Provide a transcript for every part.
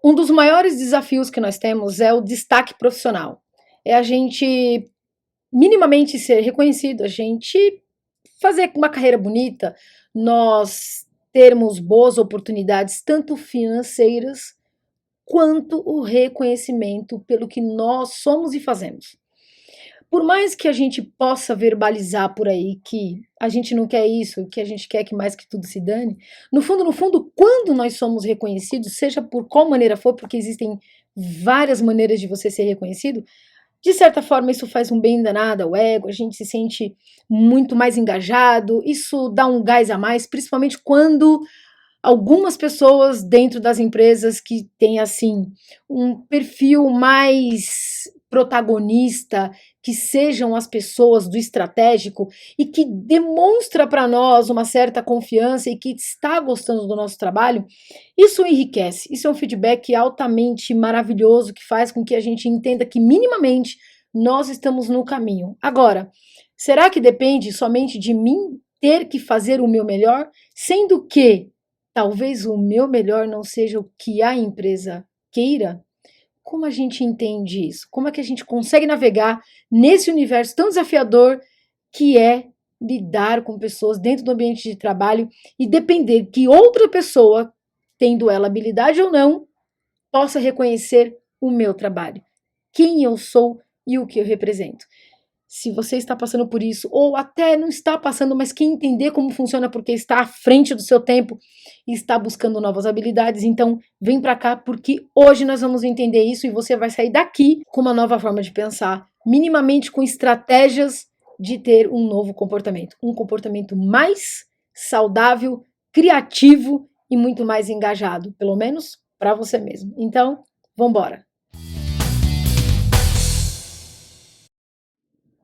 Um dos maiores desafios que nós temos é o destaque profissional. É a gente minimamente ser reconhecido, a gente fazer uma carreira bonita, nós termos boas oportunidades, tanto financeiras quanto o reconhecimento pelo que nós somos e fazemos. Por mais que a gente possa verbalizar por aí que a gente não quer isso, que a gente quer que mais que tudo se dane, no fundo, quando nós somos reconhecidos, seja por qual maneira for, porque existem várias maneiras de você ser reconhecido, de certa forma isso faz um bem danado ao ego, a gente se sente muito mais engajado, isso dá um gás a mais, principalmente quando algumas pessoas dentro das empresas que têm assim um perfil mais protagonista, que sejam as pessoas do estratégico e que demonstra para nós uma certa confiança e que está gostando do nosso trabalho, isso enriquece. Isso é um feedback altamente maravilhoso que faz com que a gente entenda que minimamente nós estamos no caminho. Agora, será que depende somente de mim ter que fazer o meu melhor, sendo que talvez o meu melhor não seja o que a empresa queira? Como a gente entende isso? Como é que a gente consegue navegar nesse universo tão desafiador que é lidar com pessoas dentro do ambiente de trabalho e depender que outra pessoa, tendo ela habilidade ou não, possa reconhecer o meu trabalho, quem eu sou e o que eu represento? Se você está passando por isso, ou até não está passando, mas quer entender como funciona porque está à frente do seu tempo e está buscando novas habilidades, então vem para cá porque hoje nós vamos entender isso e você vai sair daqui com uma nova forma de pensar, minimamente com estratégias de ter um novo comportamento, um comportamento mais saudável, criativo e muito mais engajado, pelo menos para você mesmo. Então, vamos embora.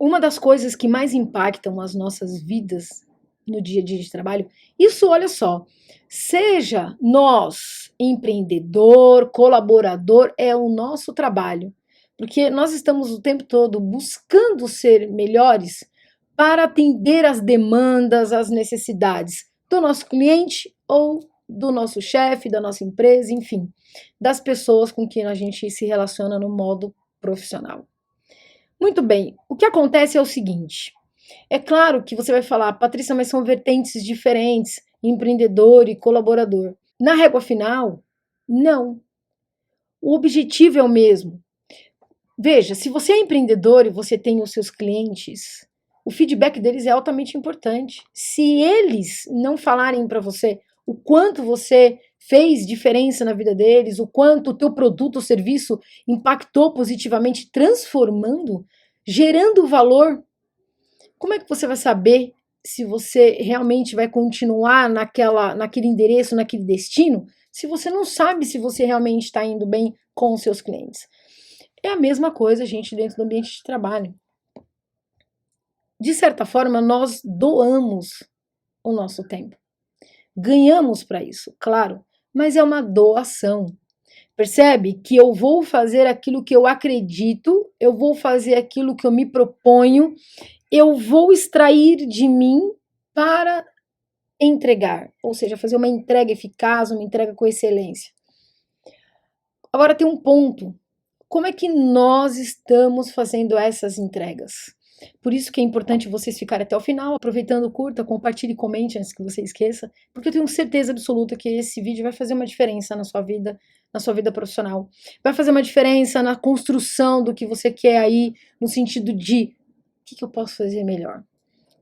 Uma das coisas que mais impactam as nossas vidas no dia a dia de trabalho, isso, olha só, seja nós empreendedor, colaborador, é o nosso trabalho, porque nós estamos o tempo todo buscando ser melhores para atender às demandas, às necessidades do nosso cliente ou do nosso chefe, da nossa empresa, enfim, das pessoas com quem a gente se relaciona no modo profissional. Muito bem, o que acontece é o seguinte: é claro que você vai falar, Patrícia, mas são vertentes diferentes, empreendedor e colaborador. Na régua final, não. O objetivo é o mesmo. Veja, se você é empreendedor e você tem os seus clientes, o feedback deles é altamente importante. Se eles não falarem para você o quanto você fez diferença na vida deles, o quanto o teu produto ou serviço impactou positivamente, transformando, gerando valor, como é que você vai saber se você realmente vai continuar naquele endereço, naquele destino, se você não sabe se você realmente está indo bem com os seus clientes? É a mesma coisa, gente, dentro do ambiente de trabalho. De certa forma, nós doamos o nosso tempo. Ganhamos para isso, claro, mas é uma doação. Percebe que eu vou fazer aquilo que eu acredito, eu vou fazer aquilo que eu me proponho, eu vou extrair de mim para entregar, ou seja, fazer uma entrega eficaz, uma entrega com excelência. Agora tem um ponto. Como é que nós estamos fazendo essas entregas? Por isso que é importante vocês ficarem até o final, aproveitando, curta, compartilhe, comente antes que você esqueça, porque eu tenho certeza absoluta que esse vídeo vai fazer uma diferença na sua vida profissional. Vai fazer uma diferença na construção do que você quer aí, no sentido de o que eu posso fazer melhor?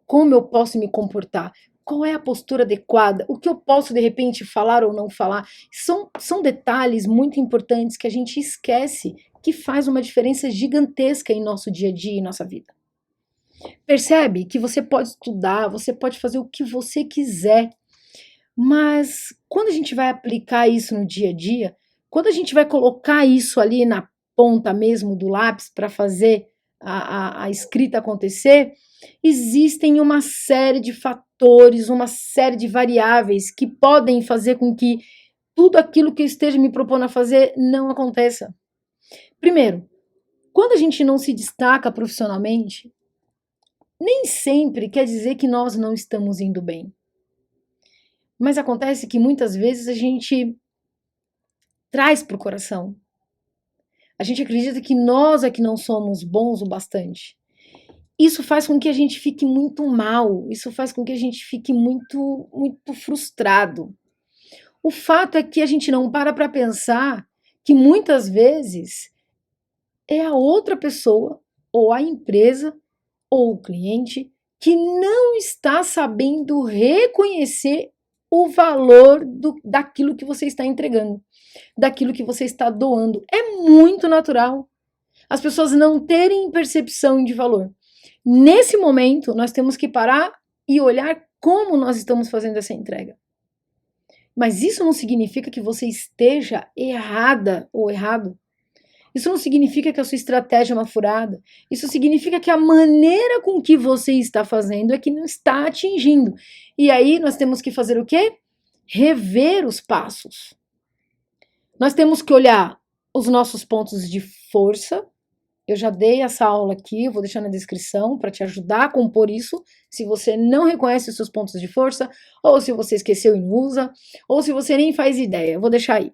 Como eu posso me comportar? Qual é a postura adequada? O que eu posso, de repente, falar ou não falar? São detalhes muito importantes que a gente esquece, que faz uma diferença gigantesca em nosso dia a dia e nossa vida. Percebe que você pode estudar, você pode fazer o que você quiser, mas quando a gente vai aplicar isso no dia a dia, quando a gente vai colocar isso ali na ponta mesmo do lápis para fazer a escrita acontecer, existem uma série de fatores, uma série de variáveis que podem fazer com que tudo aquilo que eu esteja me propondo a fazer não aconteça. Primeiro, quando a gente não se destaca profissionalmente, nem sempre quer dizer que nós não estamos indo bem. Mas acontece que muitas vezes a gente traz para o coração. A gente acredita que nós é que não somos bons o bastante. Isso faz com que a gente fique muito mal, isso faz com que a gente fique muito, muito frustrado. O fato é que a gente não para pensar que muitas vezes é a outra pessoa, ou a empresa, ou o cliente, que não está sabendo reconhecer o valor daquilo que você está entregando, daquilo que você está doando. É muito natural as pessoas não terem percepção de valor. Nesse momento, nós temos que parar e olhar como nós estamos fazendo essa entrega. Mas isso não significa que você esteja errada ou errado. Isso não significa que a sua estratégia é uma furada. Isso significa que a maneira com que você está fazendo é que não está atingindo. E aí nós temos que fazer o quê? Rever os passos. Nós temos que olhar os nossos pontos de força. Eu já dei essa aula aqui, eu vou deixar na descrição para te ajudar a compor isso. Se você não reconhece os seus pontos de força, ou se você esqueceu e não usa, ou se você nem faz ideia, eu vou deixar aí.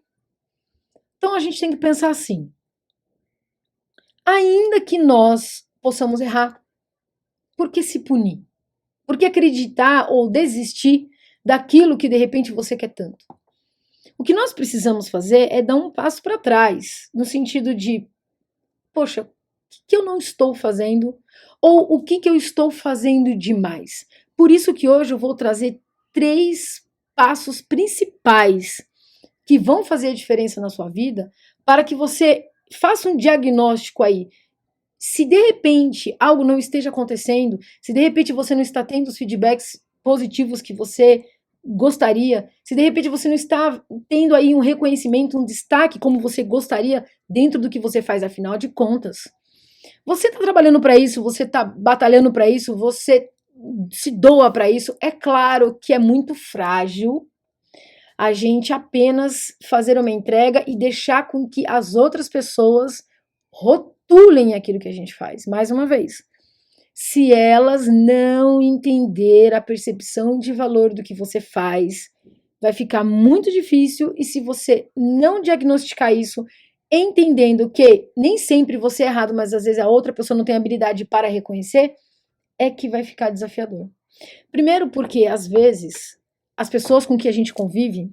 Então a gente tem que pensar assim. Ainda que nós possamos errar, por que se punir? Por que acreditar ou desistir daquilo que de repente você quer tanto? O que nós precisamos fazer é dar um passo para trás, no sentido de, poxa, o que eu não estou fazendo? Ou o que eu estou fazendo demais? Por isso que hoje eu vou trazer 3 passos principais que vão fazer a diferença na sua vida para que você faça um diagnóstico aí. Se de repente algo não esteja acontecendo, se de repente você não está tendo os feedbacks positivos que você gostaria, se de repente você não está tendo aí um reconhecimento, um destaque como você gostaria dentro do que você faz, afinal de contas. Você está trabalhando para isso, você está batalhando para isso, você se doa para isso. É claro que é muito frágil a gente apenas fazer uma entrega e deixar com que as outras pessoas rotulem aquilo que a gente faz. Mais uma vez, se elas não entender a percepção de valor do que você faz, vai ficar muito difícil. E se você não diagnosticar isso, entendendo que nem sempre você é errado, mas às vezes a outra pessoa não tem habilidade para reconhecer, é que vai ficar desafiador. Primeiro porque, às vezes, as pessoas com que a gente convive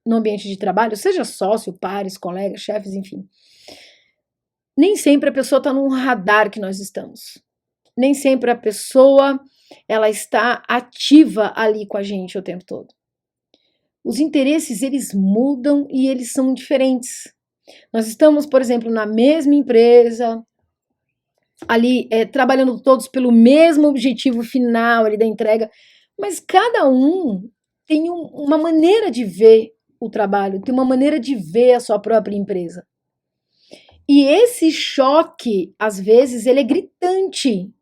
no ambiente de trabalho, seja sócio, pares, colegas, chefes, enfim, nem sempre a pessoa está num radar que nós estamos. Nem sempre a pessoa ela está ativa ali com a gente o tempo todo. Os interesses, eles mudam e eles são diferentes. Nós estamos, por exemplo, na mesma empresa, ali trabalhando todos pelo mesmo objetivo final ali da entrega, mas cada um tem uma maneira de ver o trabalho, tem uma maneira de ver a sua própria empresa. E esse choque, às vezes, ele é gritante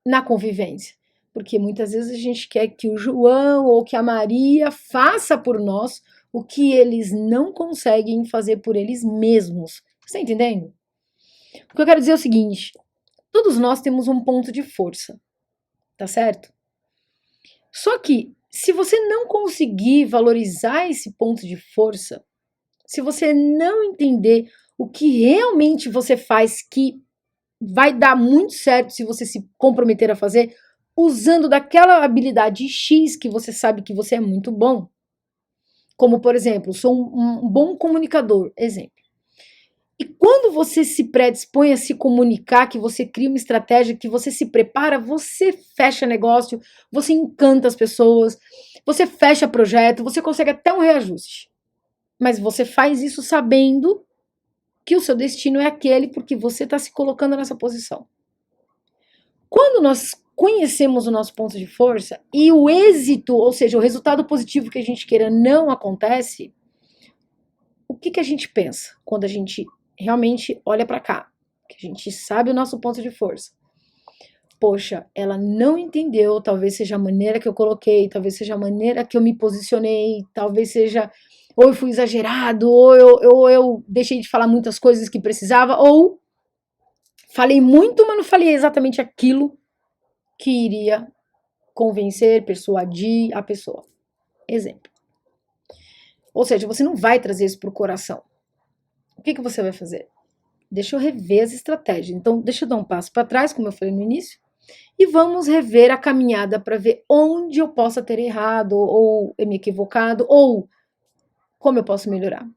na convivência, porque muitas vezes a gente quer que o João ou que a Maria faça por nós o que eles não conseguem fazer por eles mesmos. Você está entendendo? O que eu quero dizer é o seguinte: todos nós temos um ponto de força, tá certo? Só que se você não conseguir valorizar esse ponto de força, se você não entender o que realmente você faz que vai dar muito certo se você se comprometer a fazer, usando daquela habilidade X que você sabe que você é muito bom. Como, por exemplo, sou um bom comunicador, exemplo. E quando você se predispõe a se comunicar, que você cria uma estratégia, que você se prepara, você fecha negócio, você encanta as pessoas, você fecha projeto, você consegue até um reajuste. Mas você faz isso sabendo que o seu destino é aquele porque você está se colocando nessa posição. Quando nós conhecemos o nosso ponto de força e o êxito, ou seja, o resultado positivo que a gente queira não acontece, o que a gente pensa quando a gente realmente olha para cá? Que a gente sabe o nosso ponto de força. Poxa, ela não entendeu, talvez seja a maneira que eu coloquei, talvez seja a maneira que eu me posicionei, talvez seja, ou eu fui exagerado, ou eu deixei de falar muitas coisas que precisava, ou falei muito, mas não falei exatamente aquilo que iria convencer, persuadir a pessoa. Exemplo. Ou seja, você não vai trazer isso para o coração. que você vai fazer? Deixa eu rever as estratégias. Então, deixa eu dar um passo para trás, como eu falei no início, e vamos rever a caminhada para ver onde eu possa ter errado, ou me equivocado, ou como eu posso melhorar.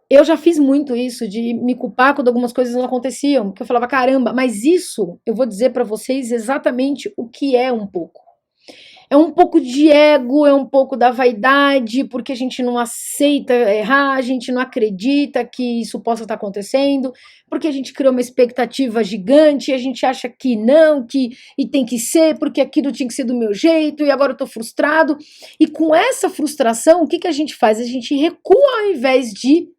Eu já fiz muito isso de me culpar quando algumas coisas não aconteciam, porque eu falava, caramba, mas isso eu vou dizer para vocês exatamente o que é um pouco. É um pouco de ego, é um pouco da vaidade, porque a gente não aceita errar, a gente não acredita que isso possa estar acontecendo, porque a gente criou uma expectativa gigante, e a gente acha que não, que e tem que ser, porque aquilo tinha que ser do meu jeito, e agora eu tô frustrado. E com essa frustração, o que a gente faz? A gente recua ao invés de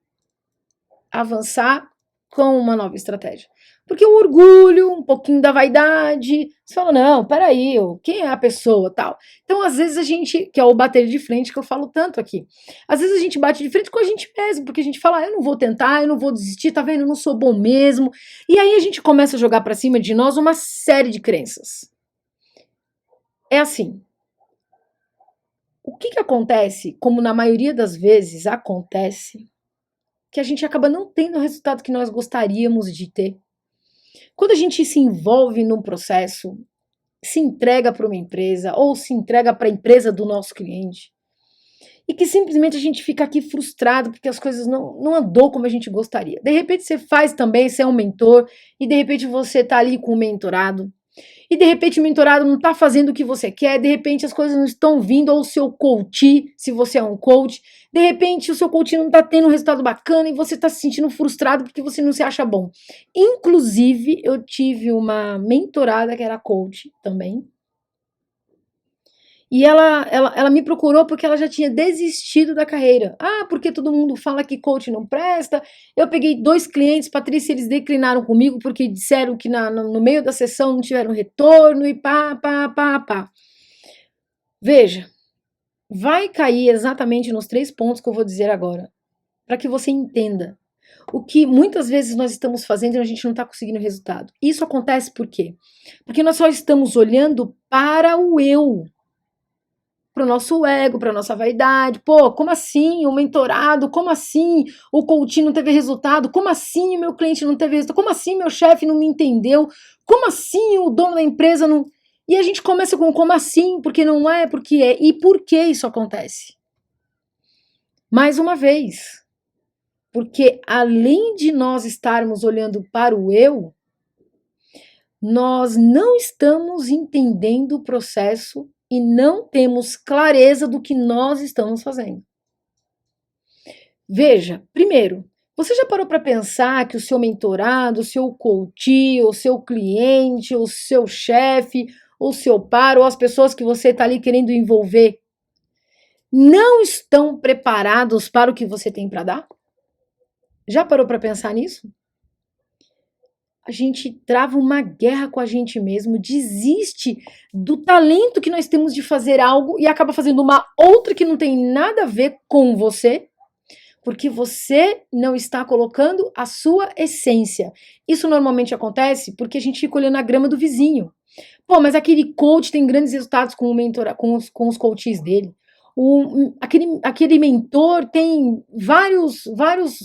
avançar com uma nova estratégia. Porque o orgulho, um pouquinho da vaidade, você fala, não, peraí, quem é a pessoa, tal. Então, às vezes a gente, que é o bater de frente que eu falo tanto aqui, às vezes a gente bate de frente com a gente mesmo, porque a gente fala, eu não vou tentar, eu não vou desistir, tá vendo, eu não sou bom mesmo. E aí a gente começa a jogar pra cima de nós uma série de crenças. É assim, o que acontece, como na maioria das vezes acontece, que a gente acaba não tendo o resultado que nós gostaríamos de ter. Quando a gente se envolve num processo, se entrega para uma empresa ou se entrega para a empresa do nosso cliente, e que simplesmente a gente fica aqui frustrado porque as coisas não andou como a gente gostaria. De repente você faz também, você é um mentor, e de repente você está ali com o mentorado, e de repente o mentorado não está fazendo o que você quer, de repente as coisas não estão vindo, ou o seu coach, se você é um coach, de repente o seu coach não está tendo um resultado bacana e você está se sentindo frustrado porque você não se acha bom. Inclusive, eu tive uma mentorada que era coach também, e ela me procurou porque ela já tinha desistido da carreira. Ah, porque todo mundo fala que coach não presta. Eu peguei 2 clientes, Patrícia, eles declinaram comigo porque disseram que no meio da sessão não tiveram retorno e pá. Veja, vai cair exatamente nos 3 pontos que eu vou dizer agora, para que você entenda o que muitas vezes nós estamos fazendo e a gente não está conseguindo resultado. Isso acontece por quê? Porque nós só estamos olhando para o eu, para o nosso ego, para a nossa vaidade. Pô, como assim o mentorado? Como assim o coaching não teve resultado? Como assim o meu cliente não teve resultado? Como assim meu chefe não me entendeu? Como assim o dono da empresa não... E a gente começa com como assim, porque não é, porque é. E por que isso acontece? Mais uma vez, porque além de nós estarmos olhando para o eu, nós não estamos entendendo o processo e não temos clareza do que nós estamos fazendo. Veja, primeiro, você já parou para pensar que o seu mentorado, o seu coach, o seu cliente, o seu chefe, o seu par, ou as pessoas que você está ali querendo envolver, não estão preparados para o que você tem para dar? Já parou para pensar nisso? A gente trava uma guerra com a gente mesmo, desiste do talento que nós temos de fazer algo e acaba fazendo uma outra que não tem nada a ver com você, porque você não está colocando a sua essência. Isso normalmente acontece porque a gente fica olhando a grama do vizinho. Pô, mas aquele coach tem grandes resultados com o mentor, com os coaches dele. Aquele mentor tem vários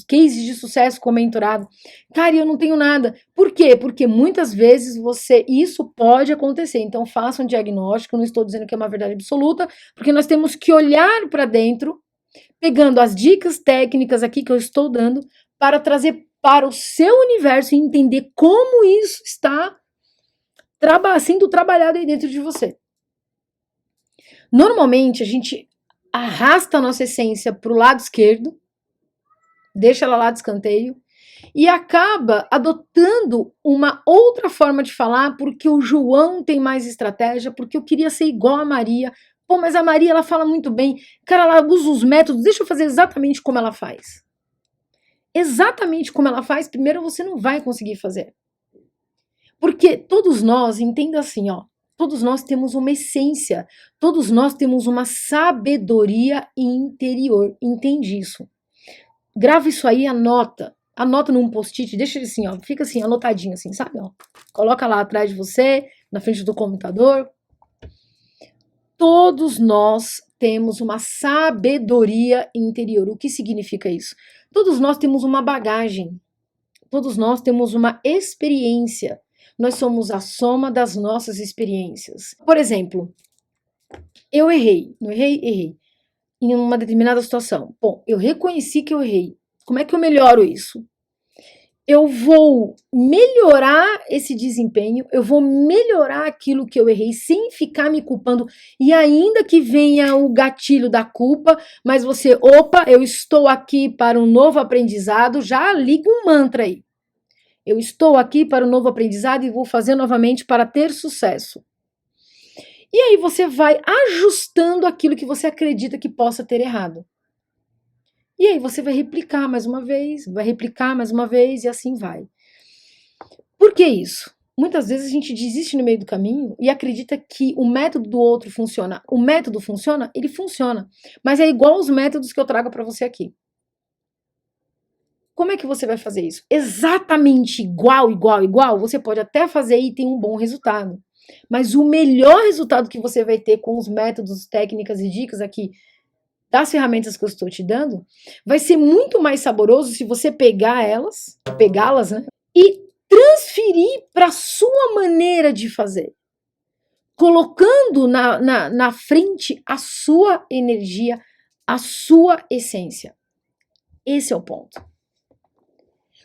cases de sucesso com o mentorado. Cara, eu não tenho nada. Por quê? Porque muitas vezes isso pode acontecer. Então faça um diagnóstico, não estou dizendo que é uma verdade absoluta, porque nós temos que olhar para dentro, pegando as dicas técnicas aqui que eu estou dando, para trazer para o seu universo e entender como isso está sendo trabalhado aí dentro de você. Normalmente a gente arrasta a nossa essência para o lado esquerdo, deixa ela lá de escanteio, e acaba adotando uma outra forma de falar, porque o João tem mais estratégia, porque eu queria ser igual a Maria. Pô, mas a Maria, ela fala muito bem. Cara, ela usa os métodos, deixa eu fazer exatamente como ela faz. Exatamente como ela faz, primeiro você não vai conseguir fazer. Porque todos nós, entenda assim, ó, todos nós temos uma essência, todos nós temos uma sabedoria interior, entende isso. Grava isso aí, anota num post-it, deixa ele assim, ó, fica assim, anotadinho assim, sabe, ó. Coloca lá atrás de você, na frente do computador. Todos nós temos uma sabedoria interior. O que significa isso? Todos nós temos uma bagagem, todos nós temos uma experiência. Nós somos a soma das nossas experiências. Por exemplo, eu errei, não errei? Errei. Em uma determinada situação. Bom, eu reconheci que eu errei. Como é que eu melhoro isso? Eu vou melhorar esse desempenho, eu vou melhorar aquilo que eu errei sem ficar me culpando. E ainda que venha o gatilho da culpa, mas você, opa, eu estou aqui para um novo aprendizado, já liga um mantra aí. Eu estou aqui para um novo aprendizado e vou fazer novamente para ter sucesso. E aí você vai ajustando aquilo que você acredita que possa ter errado. E aí você vai replicar mais uma vez, vai replicar mais uma vez e assim vai. Por que isso? Muitas vezes a gente desiste no meio do caminho e acredita que o método do outro funciona. O método funciona? Ele funciona. Mas é igual aos métodos que eu trago para você aqui. Como é que você vai fazer isso? Exatamente igual, você pode até fazer e tem um bom resultado. Mas o melhor resultado que você vai ter com os métodos, técnicas e dicas aqui das ferramentas que eu estou te dando, vai ser muito mais saboroso se você pegá-las, né? E transferir para a sua maneira de fazer. Colocando na frente a sua energia, a sua essência. Esse é o ponto.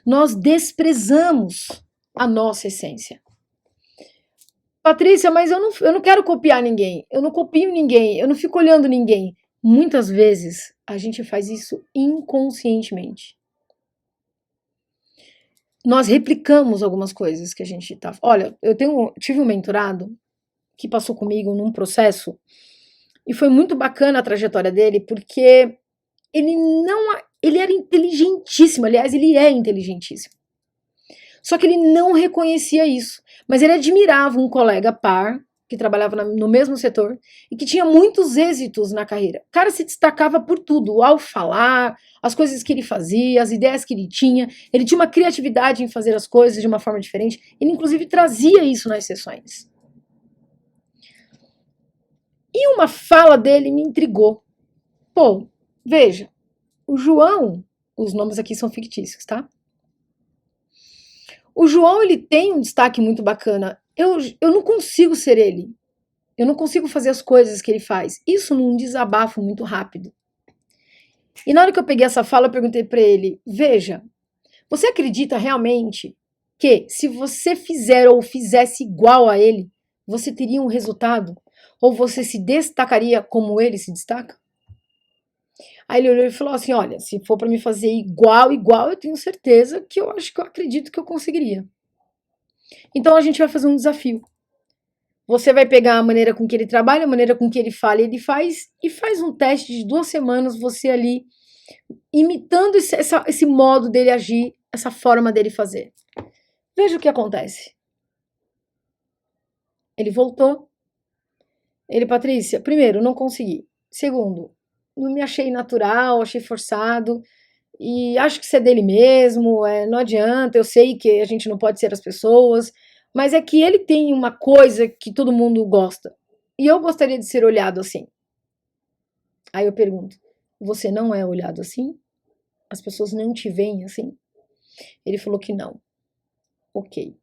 Nós desprezamos a nossa essência. Patrícia, mas eu não quero copiar ninguém. Eu não copio ninguém. Eu não fico olhando ninguém. Muitas vezes a gente faz isso inconscientemente. Nós replicamos algumas coisas que a gente tá. Olha, tive um mentorado que passou comigo num processo e foi muito bacana a trajetória dele, porque ele era inteligentíssimo, aliás, ele é inteligentíssimo. Só que ele não reconhecia isso, mas ele admirava um colega par que trabalhava no mesmo setor e que tinha muitos êxitos na carreira. O cara se destacava por tudo, ao falar, as coisas que ele fazia, as ideias que ele tinha uma criatividade em fazer as coisas de uma forma diferente, ele inclusive trazia isso nas sessões. E uma fala dele me intrigou. Pô, veja, o João, os nomes aqui são fictícios, tá? O João, ele tem um destaque muito bacana. Eu não consigo ser ele. Eu não consigo fazer as coisas que ele faz. Isso num desabafo muito rápido. E na hora que eu peguei essa fala, eu perguntei para ele, veja, você acredita realmente que se você fizer ou fizesse igual a ele, você teria um resultado? Ou você se destacaria como ele se destaca? Aí ele olhou e falou assim, olha, se for para me fazer igual, eu tenho certeza que eu acredito que eu conseguiria. Então a gente vai fazer um desafio. Você vai pegar a maneira com que ele trabalha, a maneira com que ele fala, ele faz, e faz um teste de 2 semanas, você ali, imitando esse modo dele agir, essa forma dele fazer. Veja o que acontece. Ele voltou. Ele, Patrícia, primeiro, não consegui. Segundo, não me achei natural, achei forçado. E acho que isso é dele mesmo, não adianta, eu sei que a gente não pode ser as pessoas, mas é que ele tem uma coisa que todo mundo gosta. E eu gostaria de ser olhado assim. Aí eu pergunto, você não é olhado assim? As pessoas não te veem assim? Ele falou que não. Ok.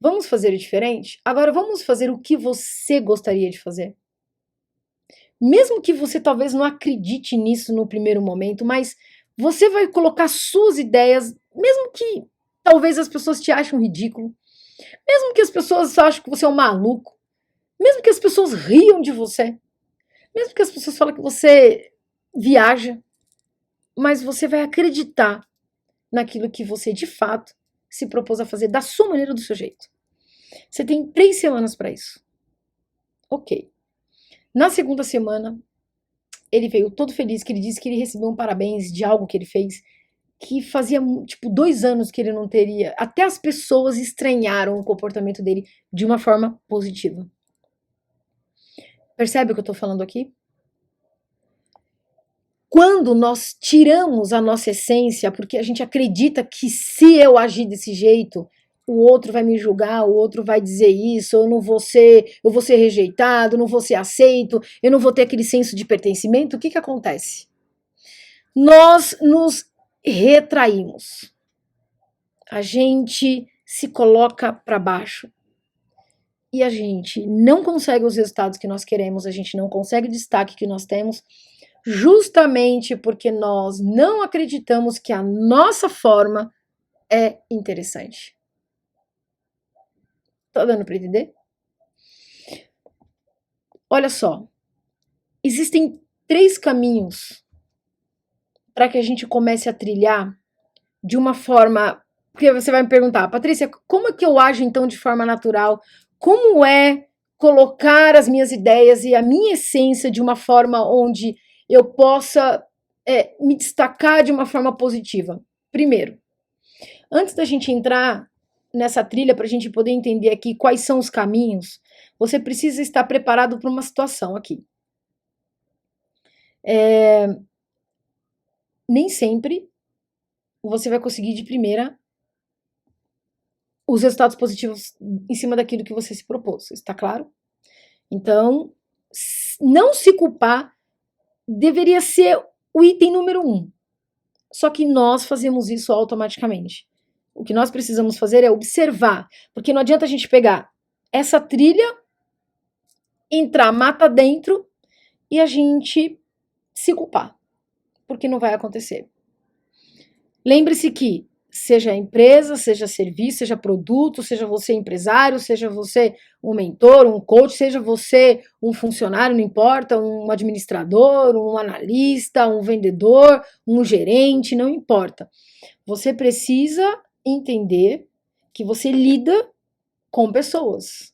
Vamos fazer diferente? Agora vamos fazer o que você gostaria de fazer. Mesmo que você talvez não acredite nisso no primeiro momento, mas você vai colocar suas ideias, mesmo que talvez as pessoas te achem ridículo, mesmo que as pessoas achem que você é um maluco, mesmo que as pessoas riam de você, mesmo que as pessoas falem que você viaja, mas você vai acreditar naquilo que você de fato se propôs a fazer da sua maneira, do seu jeito. Você tem 3 semanas para isso. Ok. Na segunda semana, ele veio todo feliz, que ele disse que ele recebeu um parabéns de algo que ele fez, que fazia, 2 anos que ele não teria. Até as pessoas estranharam o comportamento dele de uma forma positiva. Percebe o que eu tô falando aqui? Quando nós tiramos a nossa essência, porque a gente acredita que se eu agir desse jeito, o outro vai me julgar, o outro vai dizer isso, eu vou ser rejeitado, não vou ser aceito, eu não vou ter aquele senso de pertencimento, o que acontece? Nós nos retraímos. A gente se coloca para baixo. E a gente não consegue os resultados que nós queremos, a gente não consegue o destaque que nós temos, justamente porque nós não acreditamos que a nossa forma é interessante. Tá dando para entender? Olha só, existem 3 caminhos para que a gente comece a trilhar de uma forma. Porque você vai me perguntar, Patrícia, como é que eu ajo então de forma natural? Como é colocar as minhas ideias e a minha essência de uma forma onde eu possa me destacar de uma forma positiva? Primeiro, antes da gente entrar nessa trilha para a gente poder entender aqui quais são os caminhos, você precisa estar preparado para uma situação aqui. Nem sempre você vai conseguir de primeira os resultados positivos em cima daquilo que você se propôs, está claro? Então, não se culpar deveria ser o item número 1. Só que nós fazemos isso automaticamente. O que nós precisamos fazer é observar, porque não adianta a gente pegar essa trilha, entrar mata dentro e a gente se culpar, porque não vai acontecer. Lembre-se que seja empresa, seja serviço, seja produto, seja você empresário, seja você um mentor, um coach, seja você um funcionário, não importa, um administrador, um analista, um vendedor, um gerente, não importa. Você precisa entender que você lida com pessoas.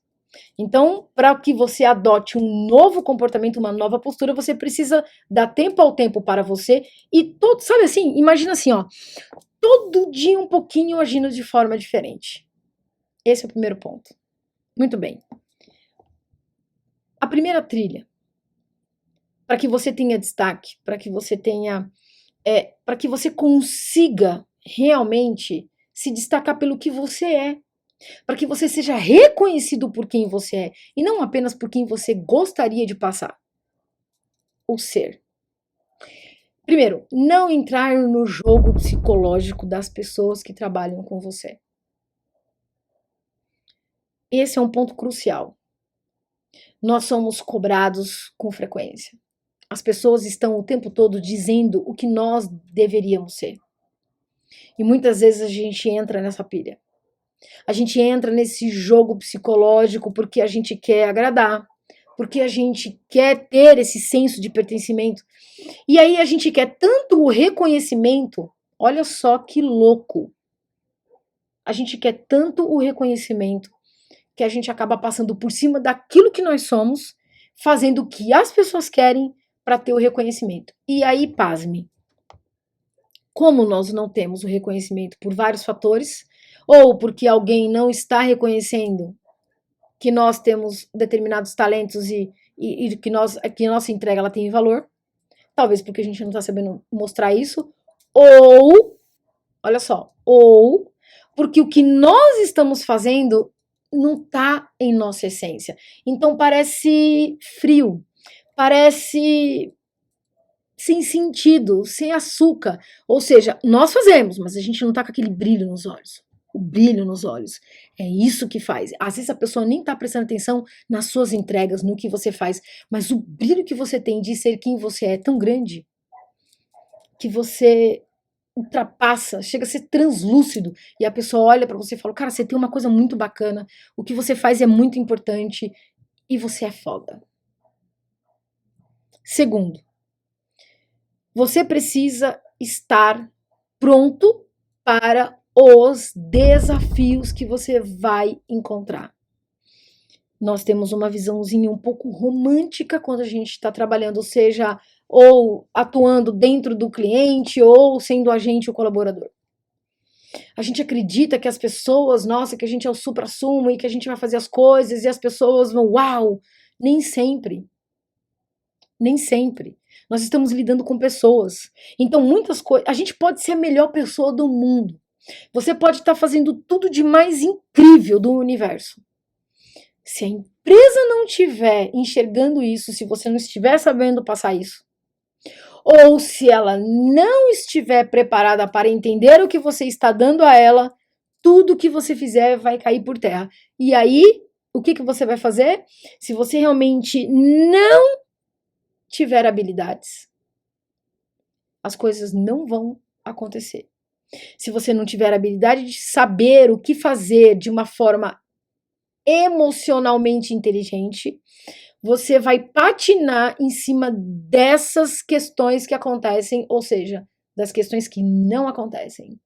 Então, para que você adote um novo comportamento, uma nova postura, você precisa dar tempo ao tempo para você e todo, sabe assim, imagina assim, ó, todo dia um pouquinho agindo de forma diferente. Esse é o primeiro ponto. Muito bem. A primeira trilha, para que você tenha destaque, para que você tenha, para que você consiga realmente se destacar pelo que você é, para que você seja reconhecido por quem você é e não apenas por quem você gostaria de passar. O ser. Primeiro, não entrar no jogo psicológico das pessoas que trabalham com você. Esse é um ponto crucial. Nós somos cobrados com frequência. As pessoas estão o tempo todo dizendo o que nós deveríamos ser. E muitas vezes a gente entra nessa pilha. A gente entra nesse jogo psicológico porque a gente quer agradar, porque a gente quer ter esse senso de pertencimento. E aí a gente quer tanto o reconhecimento, olha só que louco. A gente quer tanto o reconhecimento que a gente acaba passando por cima daquilo que nós somos, fazendo o que as pessoas querem para ter o reconhecimento. E aí, pasme, como nós não temos o reconhecimento por vários fatores, ou porque alguém não está reconhecendo que nós temos determinados talentos e que nossa entrega ela tem valor, talvez porque a gente não está sabendo mostrar isso, ou, olha só, ou porque o que nós estamos fazendo não está em nossa essência. Então parece frio, parece sem sentido, sem açúcar. Ou seja, nós fazemos, mas a gente não está com aquele brilho nos olhos. O brilho nos olhos. É isso que faz. Às vezes a pessoa nem está prestando atenção nas suas entregas, no que você faz, mas o brilho que você tem de ser quem você é tão grande que você ultrapassa, chega a ser translúcido e a pessoa olha para você e fala: cara, você tem uma coisa muito bacana, o que você faz é muito importante e você é foda. Segundo, você precisa estar pronto para os desafios que você vai encontrar. Nós temos uma visãozinha um pouco romântica quando a gente está trabalhando, seja ou atuando dentro do cliente ou sendo agente ou colaborador. A gente acredita que as pessoas, nossa, que a gente é o suprassumo e que a gente vai fazer as coisas e as pessoas vão, uau! Nem sempre. Nem sempre. Nós estamos lidando com pessoas. Então, muitas coisas. A gente pode ser a melhor pessoa do mundo. Você pode estar fazendo tudo de mais incrível do universo. Se a empresa não estiver enxergando isso, se você não estiver sabendo passar isso, ou se ela não estiver preparada para entender o que você está dando a ela, tudo que você fizer vai cair por terra. E aí, o que você vai fazer? Se você realmente não tiver habilidades, as coisas não vão acontecer. Se você não tiver habilidade de saber o que fazer de uma forma emocionalmente inteligente, você vai patinar em cima dessas questões que acontecem, ou seja, das questões que não acontecem.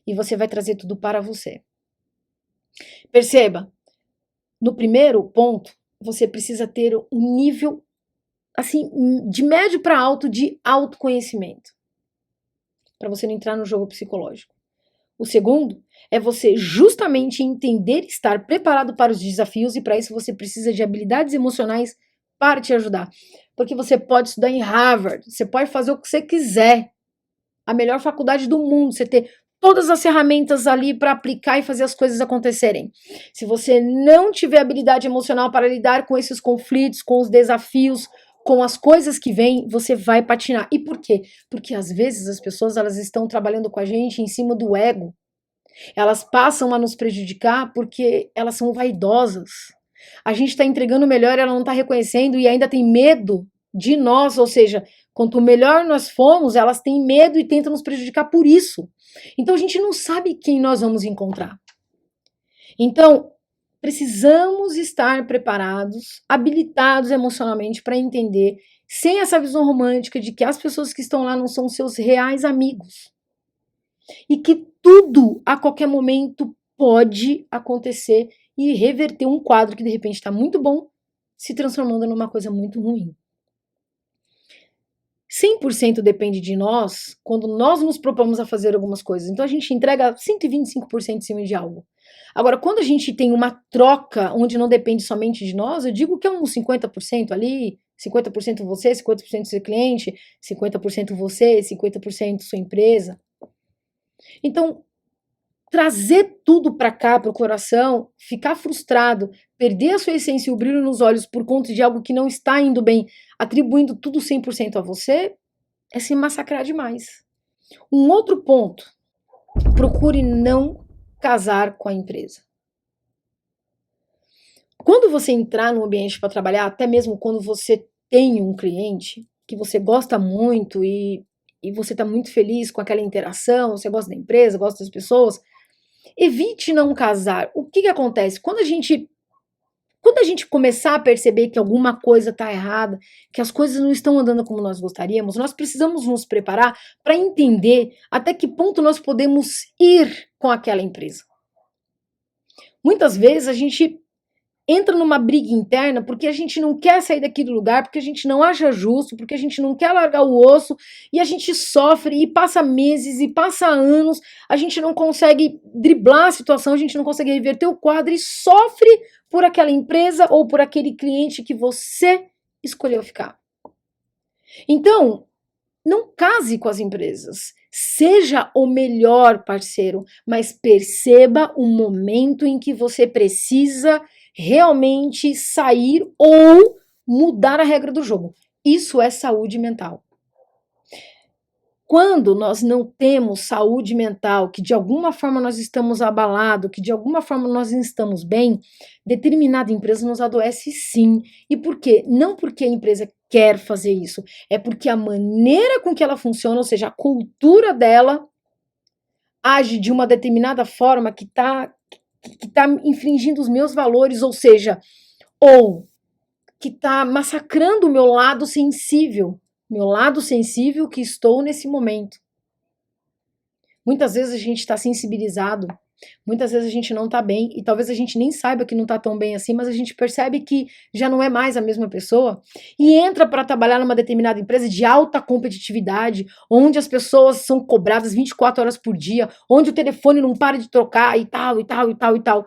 E você vai trazer tudo para você. Perceba, no primeiro ponto, você precisa ter um nível assim de médio para alto de autoconhecimento, para você não entrar no jogo psicológico. O segundo é você justamente entender e estar preparado para os desafios, e para isso você precisa de habilidades emocionais para te ajudar. Porque você pode estudar em Harvard, você pode fazer o que você quiser, a melhor faculdade do mundo, você ter todas as ferramentas ali para aplicar e fazer as coisas acontecerem. Se você não tiver habilidade emocional para lidar com esses conflitos, com os desafios, com as coisas que vêm, você vai patinar. E por quê? Porque às vezes as pessoas elas estão trabalhando com a gente em cima do ego. Elas passam a nos prejudicar porque elas são vaidosas. A gente está entregando o melhor e ela não está reconhecendo e ainda tem medo de nós, ou seja, quanto melhor nós formos, elas têm medo e tentam nos prejudicar por isso. Então a gente não sabe quem nós vamos encontrar. Então, precisamos estar preparados, habilitados emocionalmente para entender, sem essa visão romântica de que as pessoas que estão lá não são seus reais amigos. E que tudo, a qualquer momento, pode acontecer e reverter um quadro que de repente está muito bom, se transformando numa coisa muito ruim. 100% depende de nós quando nós nos propomos a fazer algumas coisas. Então a gente entrega 125% em cima de algo. Agora, quando a gente tem uma troca onde não depende somente de nós, eu digo que é uns 50% ali, 50% você, 50% seu cliente, 50% você, 50% sua empresa. Então, trazer tudo para cá, para o coração, ficar frustrado, perder a sua essência e o brilho nos olhos por conta de algo que não está indo bem, atribuindo tudo 100% a você, é se massacrar demais. Um outro ponto, procure não casar com a empresa. Quando você entrar no ambiente para trabalhar, até mesmo quando você tem um cliente que você gosta muito e você está muito feliz com aquela interação, você gosta da empresa, gosta das pessoas, evite não casar. O que acontece? Quando a gente começar a perceber que alguma coisa está errada, que as coisas não estão andando como nós gostaríamos, nós precisamos nos preparar para entender até que ponto nós podemos ir com aquela empresa. Muitas vezes a gente entra numa briga interna porque a gente não quer sair daquele lugar, porque a gente não acha justo, porque a gente não quer largar o osso, e a gente sofre e passa meses e passa anos, a gente não consegue driblar a situação, a gente não consegue reverter o quadro e sofre por aquela empresa ou por aquele cliente que você escolheu ficar. Então, não case com as empresas. Seja o melhor parceiro, mas perceba o momento em que você precisa realmente sair ou mudar a regra do jogo. Isso é saúde mental. Quando nós não temos saúde mental, que de alguma forma nós estamos abalados, que de alguma forma nós não estamos bem, determinada empresa nos adoece sim. E por quê? Não porque a empresa quer fazer isso, é porque a maneira com que ela funciona, ou seja, a cultura dela, age de uma determinada forma que tá infringindo os meus valores, ou seja, ou que está massacrando o meu lado sensível que estou nesse momento. Muitas vezes a gente está sensibilizado, muitas vezes a gente não está bem, e talvez a gente nem saiba que não está tão bem assim, mas a gente percebe que já não é mais a mesma pessoa, e entra para trabalhar numa determinada empresa de alta competitividade, onde as pessoas são cobradas 24 horas por dia, onde o telefone não para de trocar, e tal, e tal, e tal, e tal.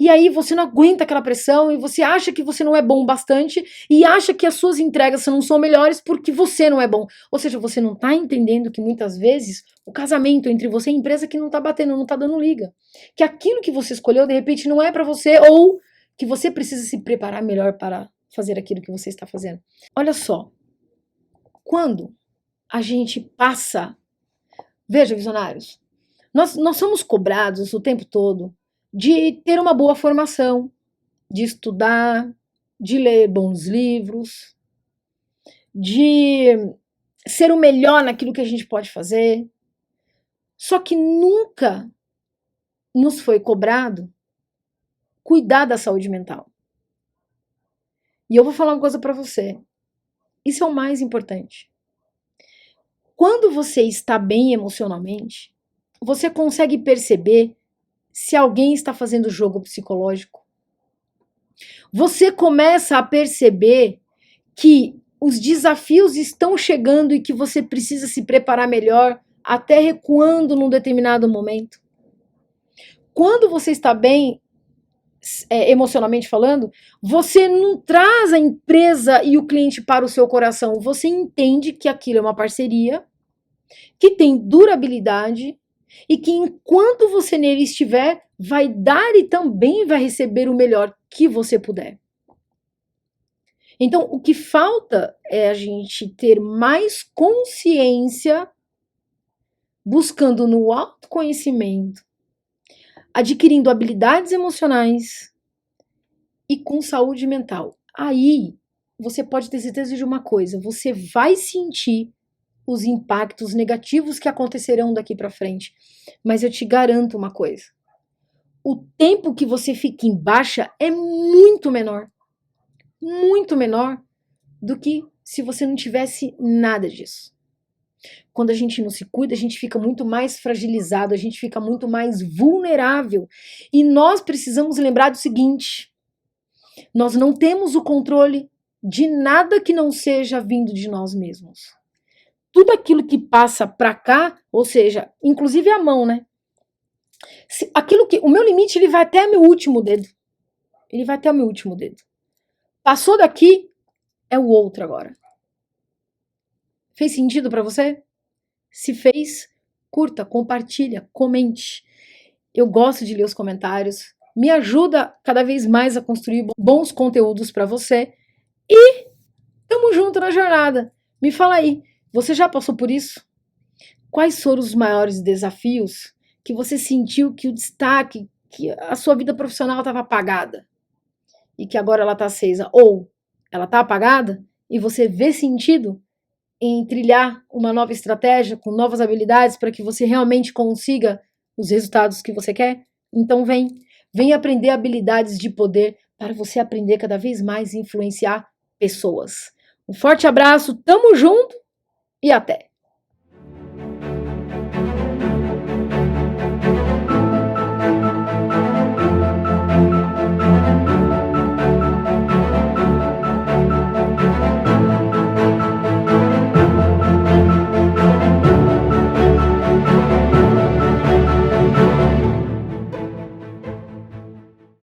E aí você não aguenta aquela pressão, e você acha que você não é bom bastante, e acha que as suas entregas não são melhores porque você não é bom. Ou seja, você não está entendendo que muitas vezes o casamento entre você e a empresa que não tá batendo, não tá dando liga. Que aquilo que você escolheu, de repente, não é para você, ou que você precisa se preparar melhor para fazer aquilo que você está fazendo. Olha só, quando a gente passa. Veja, visionários, nós somos cobrados o tempo todo de ter uma boa formação, de estudar, de ler bons livros, de ser o melhor naquilo que a gente pode fazer. Só que nunca nos foi cobrado cuidar da saúde mental. E eu vou falar uma coisa para você. Isso é o mais importante. Quando você está bem emocionalmente, você consegue perceber se alguém está fazendo jogo psicológico. Você começa a perceber que os desafios estão chegando e que você precisa se preparar melhor, até recuando num determinado momento. Quando você está bem, emocionalmente falando, você não traz a empresa e o cliente para o seu coração. Você entende que aquilo é uma parceria, que tem durabilidade e que enquanto você nele estiver, vai dar e também vai receber o melhor que você puder. Então, o que falta é a gente ter mais consciência, buscando no autoconhecimento, adquirindo habilidades emocionais e com saúde mental. Aí, você pode ter certeza de uma coisa, você vai sentir os impactos negativos que acontecerão daqui para frente. Mas eu te garanto uma coisa, o tempo que você fica em baixa é muito menor do que se você não tivesse nada disso. Quando a gente não se cuida, a gente fica muito mais fragilizado, a gente fica muito mais vulnerável. E nós precisamos lembrar do seguinte: nós não temos o controle de nada que não seja vindo de nós mesmos. Tudo aquilo que passa para cá, ou seja, inclusive a mão, né? O meu limite, ele vai até o meu último dedo. Ele vai até o meu último dedo. Passou daqui, é o outro agora. Fez sentido para você? Se fez, curta, compartilha, comente. Eu gosto de ler os comentários. Me ajuda cada vez mais a construir bons conteúdos para você. E tamo junto na jornada. Me fala aí, você já passou por isso? Quais foram os maiores desafios que você sentiu que o destaque, que a sua vida profissional estava apagada e que agora ela está acesa? Ou ela está apagada e você vê sentido em trilhar uma nova estratégia com novas habilidades para que você realmente consiga os resultados que você quer? Então vem aprender habilidades de poder para você aprender cada vez mais a influenciar pessoas. Um forte abraço, tamo junto e até!